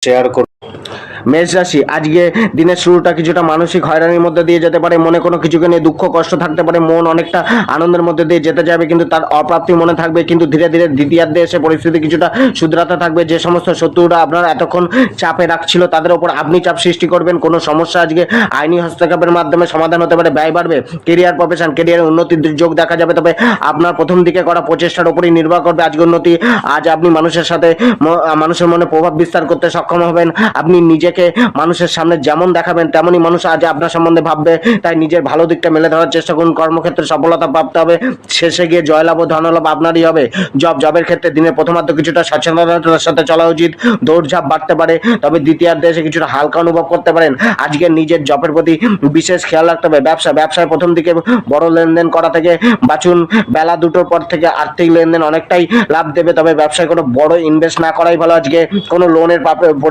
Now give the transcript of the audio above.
Share করুন। মেষ রাশি, আজকে দিনের শুরুটা কিছুটা মানসিক হয়রানির মধ্যে দিয়ে যেতে পারে। মনে কোনো কিছুকে নিয়ে দুঃখ কষ্ট থাকতে পারে। মন অনেকটা আনন্দের মধ্যে দিয়ে যেতে যাবে, কিন্তু তার অপ্রাপ্তি মনে থাকবে। কিন্তু ধীরে ধীরে দ্বিতীয়ার্ধে এসে পরিস্থিতি কিছুটা শুধরাতে থাকবে। যে সমস্ত শত্রুরা আপনারা এতক্ষণ চাপে রাখছিল তাদের উপর আপনি চাপ সৃষ্টি করবেন। কোনো সমস্যা আজকে আইনি হস্তক্ষেপের মাধ্যমে সমাধান হতে পারে। ব্যয় বাড়বে। কেরিয়ার প্রফেশন, কেরিয়ারের উন্নতির যোগ দেখা যাবে, তবে আপনার প্রথম দিকে করা প্রচেষ্টার উপরই নির্ভর করবে আজকে উন্নতি। আজ আপনি মানুষের সাথে মানুষের মনে প্রভাব বিস্তার করতে সক্ষম হবেন। আপনি নিজেকে মানুষের সামনে যেমন দেখাবেন তেমনই মানুষ আজ আপনার সম্বন্ধে ভাববে। তাই নিজের ভালো দিকটা মেলে ধরার চেষ্টা করুন। কর্মক্ষেত্রে সফলতা প্রাপ্ত হবে। শেষে গিয়ে জয়লাভ ও ধনলাভ আপনারই হবে। জবের ক্ষেত্রে দিনের প্রথমার্ধ কিছুটা সচেতনতার সাথে চলা উচিত। দৌড়ঝাঁপ বাড়তে পারে, তবে দ্বিতীয়ার্ধে এসে কিছুটা হালকা অনুভব করতে পারেন। আজকে নিজের জবের প্রতি বিশেষ খেয়াল রাখতে হবে। ব্যবসায় প্রথম দিকে বড় লেনদেন করা থেকে বাঁচুন। বেলা দুটোর পর থেকে আর্থিক লেনদেন অনেকটাই লাভ দেবে, তবে ব্যবসায় কোনো বড় ইনভেস্ট না করাই ভালো। আজকে কোনো লোনের